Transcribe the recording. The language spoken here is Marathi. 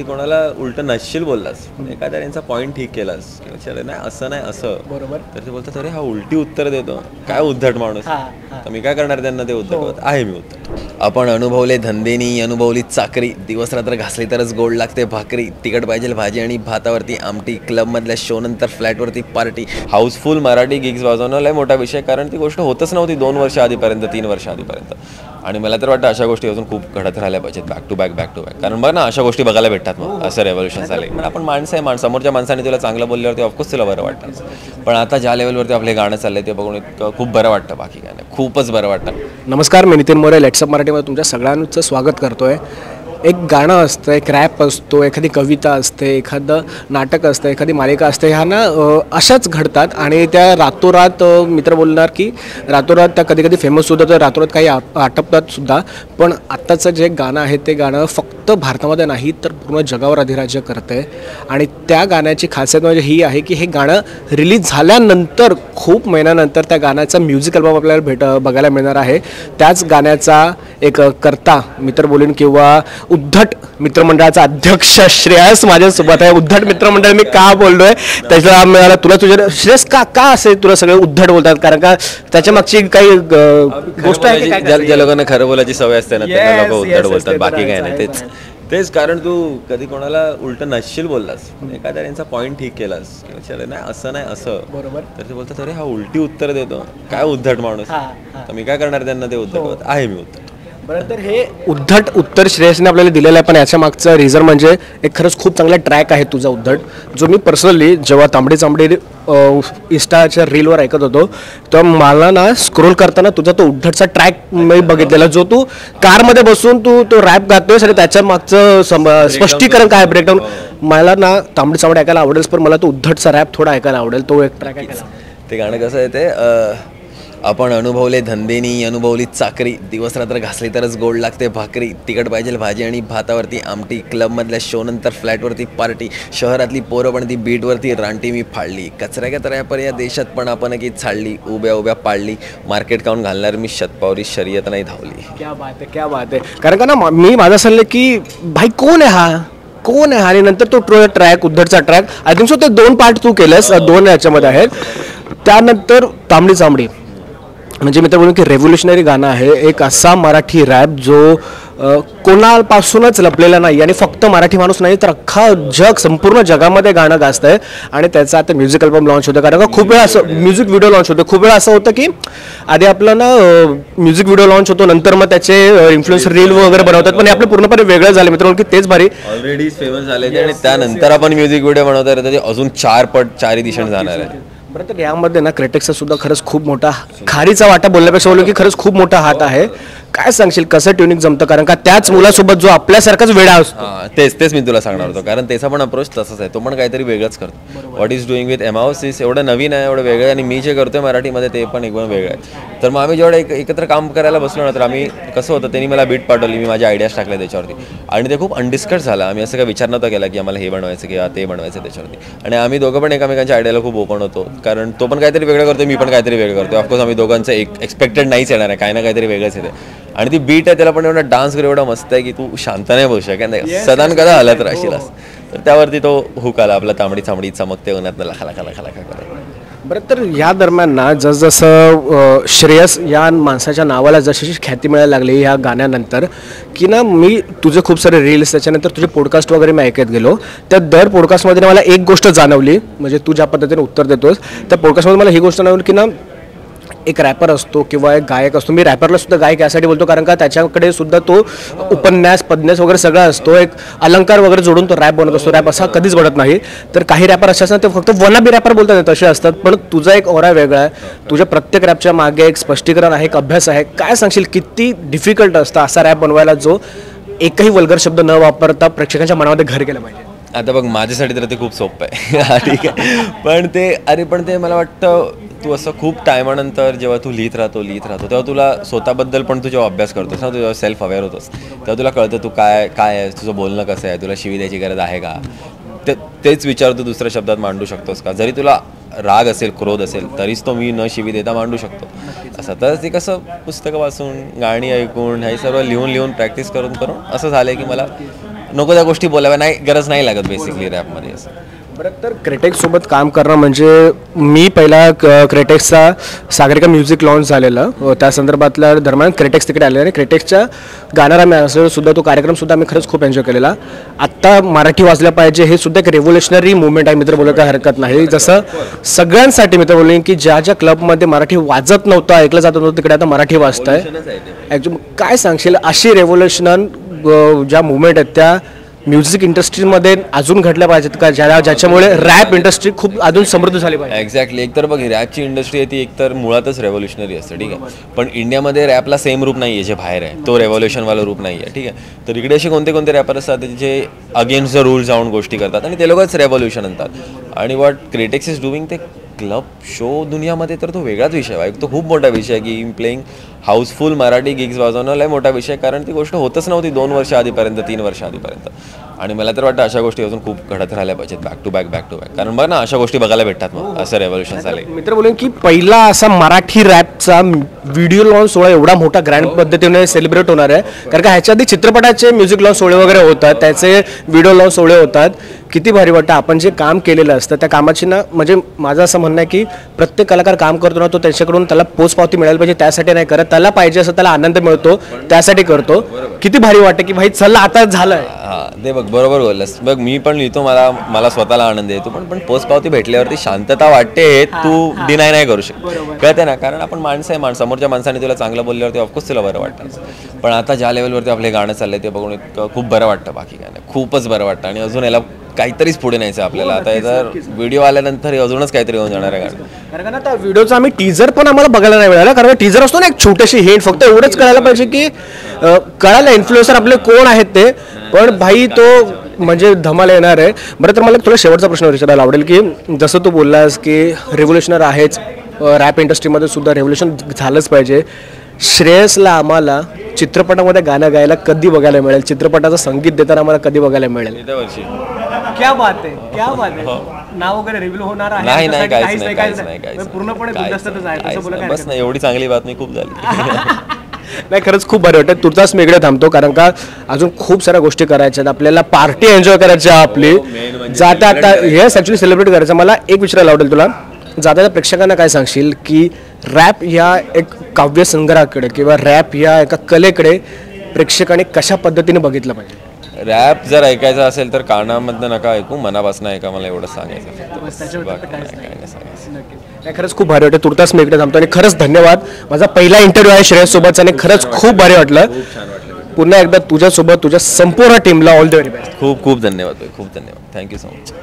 कोणाला उलट नसशील बोललास, एखाद्या त्यांचा पॉईंट ठीक केलास की विचारलं नाही असं नाही असं बरोबर. तर ते बोलतात अरे हा उलटी उत्तर देतो, काय उद्धट माणूस. तर मी काय करणार त्यांना ते उद्धट आहे मी उद्धट. आपण अनुभवले धंदेनी, अनुभवली चाकरी, दिवस रात्र घासली तरच गोड लागते भाकरी, तिखट पाहिजे भाजी आणि भातावरती आमटी, क्लबमधल्या शो नंतर फ्लॅटवरती पार्टी. हाऊसफुल मराठी गिग्स वाजवणं लय मोठा विषय, कारण ती गोष्ट होतच नव्हती 2 वर्ष आधीपर्यंत, 3 वर्ष आधीपर्यंत. आणि मला तर वाटतं अशा गोष्टी अजून खूप घडत राहिल्या पाहिजेत, बॅक टू बॅक. कारण बघ ना अशा गोष्टी बघायला भेटतात मग, असं रेव्होल्युशन झाले. पण आपण माणसं आहे, समोरच्या माणसाने तुला चांगलं बोलल्यावरती ऑफकोर्स तुला बरं वाटतं. पण आता ज्या लेवलवरती आपले गाणं चाललंय ते बघून इतकं खूप बरं वाटतं, बाकी काय नाही, खूपच बरं वाटतं. नमस्कार, मी नितीन मोरे, लेट्सअप मराठीमध्ये तुमच्या सगळ्यांचं स्वागत करतोय. एक गाणं असतं, एक रॅप असतो, एखादी कविता असते, एखादं नाटक असतं, एखादी मालिका असते, ह्या ना अशाच घडतात आणि त्या रातोरात मित्र बोलणार की रातोरात त्या कधी कधी फेमस होतं, तर रातोरात काही आटपतात सुद्धा. पण आत्ताचं जे गाणं आहे ते गाणं फक्त भारतामध्ये नाही तर पूर्ण जगावर अधिराज्य करतं आहे. आणि त्या गाण्याची खासियत म्हणजे ही आहे की हे गाणं रिलीज झाल्यानंतर खूप महिन्यानंतर त्या गाण्याचा म्युझिक अल्बम आपल्याला बघायला मिळणार आहे. त्याच गाण्याचा एक कर्ता मित्र बोलीन किंवा उद्धट मित्रमंडळाचा अध्यक्ष श्रेयस माझ्यासोबत आहे. उद्धट मित्रमंडळ मी का बोललोय त्याचा मिळाला तुला, तुझ्या श्रेयस का असे तुला सगळे उद्धट बोलतात, कारण का त्याच्या मागची काही गोष्ट आहे. ज्या लोकांना खरं बोलायची सवय असते ना त्यांना लोक उद्धट बोलतात, बाकी काय नाही. तेच कारण तू कधी कोणाला उलट नसशील बोललास, एखाद्या त्यांचा पॉईंट ठीक केलास की विचारलं नाही असं नाही असं, बरोबर. तर ते बोलतात अरे हा उलटी उत्तर देतो, काय उद्धट माणूस. तर मी काय करणार त्यांना ते उद्धट आहे मी उद्धट. बरं, तर हे उद्धट उत्तर श्रेयसने आपल्याला दिलेलं आहे. पण याच्या मागचं रिझन म्हणजे एक खरंच खूप चांगला ट्रॅक आहे तुझा उद्धट, जो मी पर्सनली जेव्हा तांबडी चांबडी इंस्टाच्या रीलवर ऐकत होतो तेव्हा मला ना स्क्रोल करताना तुझा तो उद्धटचा ट्रॅक मी बघितलेला, जो तू कारमध्ये बसून तू तो रॅप गातोयस आणि त्याच्या मागचं स्पष्टीकरण काय, ब्रेकडाऊन. मला ना तांबडी चांबडी ऐकायला आवडेल, पण मला तो उद्धटचा रॅप थोडा ऐकायला आवडेल. तो एक ट्रॅक आहे. ते गाणं कसं आहे ते, आपण अनुभवले धंदेनी, अनुभवली चाकरी, दिवस रात्र घासली तरच गोड लागते भाकरी, तिखट पाहिजे भाजी आणि भातावरती आमटी, क्लबमधल्या शो नंतर फ्लॅटवरती पार्टी, शहरातली पोरं पण ती बीटवरती रानटी मी फाडली, कचऱ्या पर या देशात पण आपण की चालली, उभ्या पाडली, मार्केट काउंट घालणार मी शतपावरी, शर्यत नाही धावली. क्या बात आहे. कारण का ना मी माझं सांगलं की भाई कोण आहे आणि नंतर तो ट्रॅक उद्धटचा ट्रॅक आय थिंक सो ते 2 पार्ट तू केलंस, 2 याच्यामध्ये आहेत. त्यानंतर तांबडी चांबडी म्हणजे मी तर बोलून की रेव्होल्युशनरी गाणं आहे, एक असा मराठी रॅप जो कोणापासूनच लपलेला नाही आणि फक्त मराठी माणूस नाही तर अख्खा जग, संपूर्ण जगामध्ये गाणं गाजतं आहे. आणि त्याचं आता म्युझिक अल्बम लॉन्च होतं, कारण का खूप वेळा असं म्युझिक व्हिडिओ लॉन्च होतं. खूप वेळा असं होतं की आधी आपलं ना म्युझिक व्हिडिओ लॉन्च होतो, नंतर मग त्याचे इन्फ्लुएन्सर रील वगैरे बनवतात, पण हे आपलं पूर्णपणे वेगळं झालं मित्रांनो की तेच भारी. ऑलरेडी फेमस झाले आणि त्यानंतर आपण म्युझिक व्हिडिओ बनवता येतं, ते अजून 4 पट 4 दिशेने जाणार आहे. बरं, तर यामध्ये ना क्रिटिक्सचा सुद्धा खरंच खूप मोठा, खारीचा वाटा बोलण्यापेक्षा बोललो की खरंच खूप मोठा हात आहे. काय सांगशील कसं ट्युनिंग जमतं, कारण का त्याच मुलासोबत जो आपल्यासारखाच वेडा असतो. तेच मी तुला सांगणार होतो, कारण त्याचा पण अप्रोच तसाच आहे, तो पण काहीतरी वेगळंच करतो. व्हॉट इज डुईंग विथ एमाओसिस एवढं नवीन आहे, एवढं वेगळं आहे, आणि मी जे करतोय मराठीमध्ये ते पण एकदम वेगळं आहे. तर मग आम्ही जेवढं एकत्र काम करायला बसलो ना, तर आम्ही कसं होतं त्यांनी मला बीट पाठवली, मी माझ्या आयडियाज टाकल्या त्याच्यावरती आणि ते खूप अनडिस्कस झालं. आम्ही असं काही विचार नव्हता केला की आम्हाला हे बनवायचं किंवा ते बनवायचं त्याच्यावरती, आणि आम्ही दोघं पण एकमेकांच्या आयडियाला खूप ओपन होतो, कारण तो पण काहीतरी वेगळं करतो, मी पण काहीतरी वेगळं करतो. ऑफकोर्स आम्ही दोघांचं एक्सपेक्टेड नाहीच येणार आहे, काही ना काहीतरी वेगळंच येते. आणि ती बीट आहे त्याला पण एवढा डान्स वगैरे एवढा मस्त आहे की तू शांत नाही बसू शकत नाही, सदान कदा हलत राहशीलच. तर त्यावरती तो हुक आला आपला, तांबडी चांबडी चमकते उन्हात खाला करत. बरं, तर या दरम्यान ना जसजसं श्रेयस या माणसाच्या नावाला जशी ख्याती मिळायला लागली या गाण्यानंतर की ना मी तुझे खूप सारे रील्स, त्याच्यानंतर तुझे पॉडकास्ट वगैरे मी ऐकत गेलो. त्या दर पॉडकास्टमध्ये मला एक गोष्ट जाणवली, म्हणजे तू ज्या पद्धतीने उत्तर देतोस त्या पॉडकास्टमध्ये मला ही गोष्ट जाणवली की ना एक रॅपर असतो किंवा एक गायक असतो, मी रॅपरला सुद्धा गायक यासाठी बोलतो कारण का त्याच्याकडे सुद्धा तो उपन्यास पद्न्यास वगैरे सगळं असतो, एक अलंकार वगैरे जोडून तो रॅप बनत असतो. रॅप असा कधीच बनत नाही. तर काही रॅपर असे असतात ते फक्त वनाबी रॅपर बोलतात तसे असतात, पण तुझा एक ओरा वेगळा आहे. तुझ्या प्रत्येक रॅपच्या मागे एक स्पष्टीकरण आहे, एक अभ्यास आहे. काय सांगशील किती डिफिकल्ट असतं असा रॅप बनवायला जो एकही वल्गर शब्द न वापरता प्रेक्षकांच्या मनामध्ये घर केलं पाहिजे? आता बघ माझ्यासाठी तर ते खूप सोपं आहे ठीक आहे, पण ते मला वाटतं तू असं खूप टायमानंतर जेव्हा तू लिहित राहतो तेव्हा तुला स्वतःबद्दल पण तू जेव्हा अभ्यास करतोस ना, तू जेव्हा सेल्फ अवेअर होतोस तेव्हा तुला कळतं तू काय आहे, तुझं बोलणं कसं आहे, तुला शिवी द्यायची गरज आहे का, तेच विचार तू दुसऱ्या शब्दात मांडू शकतोस का. जरी तुला राग असेल, क्रोध असेल, तरीच तो मी न शिवी देता मांडू शकतो असं. तर ते कसं पुस्तकं वाचून, गाणी ऐकून, हे सर्व लिहून प्रॅक्टिस करून असं झालं की मला नको त्या गोष्टी बोलाव्या, नाही गरज नाही लागत बेसिकली रॅपमध्ये असं. बरं, तर क्रेटेक्ससोबत काम करणं म्हणजे मी पहिला क्रेटेक्सचा सागरिका म्युझिक लॉन्च झालेलं त्या संदर्भातल्या दरम्यान क्रेटेक्स तिकडे आले आणि क्रेटेक्सच्या गाणारा सुद्धा तो कार्यक्रमसुद्धा आम्ही खरंच खूप एन्जॉय केलेला. आत्ता मराठी वाजल्या पाहिजे हे सुद्धा एक रेव्होल्युशनरी मुवमेंट आहे मित्र, बोलायला काही हरकत नाही. जसं सगळ्यांसाठी मित्र बोलले की ज्या ज्या क्लबमध्ये मराठी वाजत नव्हतं, ऐकलं जात नव्हतं, तिकडे आता मराठी वाजत आहे. ॲक्च्युली काय सांगशील अशी रेव्होल्युशन ज्या मुवमेंट आहेत त्या म्युझिक इंडस्ट्रीमध्ये अजून घडल्या पाहिजेत का, ज्याच्यामुळे रॅप इंडस्ट्री खूप अजून समृद्ध झाली पाहिजे? एक्झॅक्टली. एकतर बघ, रॅपची इंडस्ट्री आहे ती एकतर मुळातच रेव्होल्युशनरी असते, ठीक आहे. पण इंडियामध्ये रॅपला सेम रूप नाही आहे जे बाहेर आहे, तो रेव्होल्युशनवाला रूप नाही आहे, ठीक आहे. तर इकडे असे कोणते कोणते रॅपर असतात जे अगेन्स्ट द रूल जाऊन गोष्टी करतात आणि ते लोकच रेव्होल्युशन आणतात. आणि वॉट क्रिटिक्स इज डुईंग ते क्लब शो दुनियामध्ये तर तो वेगळाच विषय आहे. तो खूप मोठा विषय आहे की प्लेइंग हाऊसफुल मराठी गिग्स वाजवणं लय मोठा विषय, कारण ती गोष्ट होतच नव्हती 2 वर्ष आधीपर्यंत, 3 वर्ष आधीपर्यंत. आणि मला तर वाटतं अशा गोष्टी अजून खूप घडत राहिल्या पाहिजेत बॅक टू बॅक. कारण बघ ना, अशा गोष्टी बघायला भेटतात मग असं रेव्होल्युशन झाले. मित्र बोलेन की पहिला असा मराठी रॅपचा व्हिडिओ लॉन्च सोहळा एवढा मोठा ग्रँड पद्धतीने सेलिब्रेट होणार आहे, कारण का ह्याच्या आधी चित्रपटाचे म्युझिक लॉन्च सोहळे वगैरे होतात, त्याचे व्हिडिओ लॉन्च सोहळे होतात. किती भारी वाटतं. आपण जे काम केलेलं असतं त्या कामाची ना, म्हणजे माझं असं म्हणणं आहे की प्रत्येक कलाकार काम करतो ना, तो त्याच्याकडून त्याला पोचपावती मिळायला पाहिजे, त्यासाठी नाही करत, त्याला पाहिजे असं त्याला आनंद मिळतो त्यासाठी करतो. किती भारी वाटतं की भाई चला आता झालंय. हां, ते बघ बरोबर बोललास. बघ मी पण लिहितो, मला स्वतःला आनंद येतो, पण पोचपावती भेटल्यावरती शांतता वाटते, तू डिनाय नाही करू शकत, कळते ना. कारण आपण माणसं आहे, समोरच्या माणसाने तुला चांगलं बोलल्यावरती ऑफकोर्स तुला बरं वाटतं. पण आता ज्या लेवलवरती आपले गाणं चाललंय ते बघून खूप बरं वाटतं, बाकी काय नाही, खूपच बरं वाटतं. आणि अजून याला काहीतरीच पुढे न्यायचं आपल्याला. आता जर व्हिडिओ आल्यानंतर अजूनच काहीतरी होऊन जाणार आहे गाणं. कारण का त्या व्हिडिओचा आम्ही टीजर पण आम्हाला बघायला नाही मिळाला, कारण टीजर असतो ना एक छोटीशी हिंट, फक्त एवढंच कळायला पाहिजे की कळायला इन्फ्लुएन्सर आपले कोण आहेत ते, पण भाई तो म्हणजे धमाल येणार आहे. बरं, तर मला थोडा शेवटचा प्रश्न विचारायला आवडेल की जसं तू बोललास की रेव्होल्युशनर आहेच, रॅप इंडस्ट्रीमध्ये सुद्धा रेव्होल्युशन झालंच पाहिजे. श्रेयसला आम्हाला चित्रपटामध्ये गाणं गायला कधी बघायला मिळेल, चित्रपटाचं संगीत देताना आम्हाला कधी बघायला मिळेल? येत्या वर्षी. क्या बात आहे, क्या बात आहे. नाव वगैरे रिव्हील होणार आहे? नाही, काहीच नाही, पूर्णपणे गुलदस्त्यातच आहे तसं बोला. बस नाही, एवढी चांगली बातमी खूप झाली. नाही, खरंच खूप भारी वाटतं. तुर्तास मी इकडे थांबतो, कारण का अजून खूप साऱ्या गोष्टी करायच्या आहेत आपल्याला, पार्टी एन्जॉय करायची आहे आपली. जाता आता हेच ॲक्च्युली सेलिब्रेट करायचं. मला एक विचारायला आवडेल तुला, जाता प्रेक्षकांना काय सांगशील की रॅप या एक काव्य संग्रहाकडे किंवा रॅप या एका कलेकडे प्रेक्षकांनी कशा पद्धतीने बघितलं पाहिजे? रॅप जर ऐकायचं असेल तर कानामधनं नका ऐकू, मनापासून ऐका, मला एवढं सांगायचं. नाही, खरंच खूप भारी वाटतं. तुर्तास मी इकडे थांबतो आणि खरंच धन्यवाद. माझा पहिला इंटरव्ह्यू आहे श्रेयस सोबत आणि खरंच खूप भारी वाटलं. पुन्हा एकदा तुझ्यासोबत तुझ्या संपूर्ण टीमला ऑल द व्हेरी बेस्ट. खूप खूप धन्यवाद, खूप धन्यवाद. Thank you so much.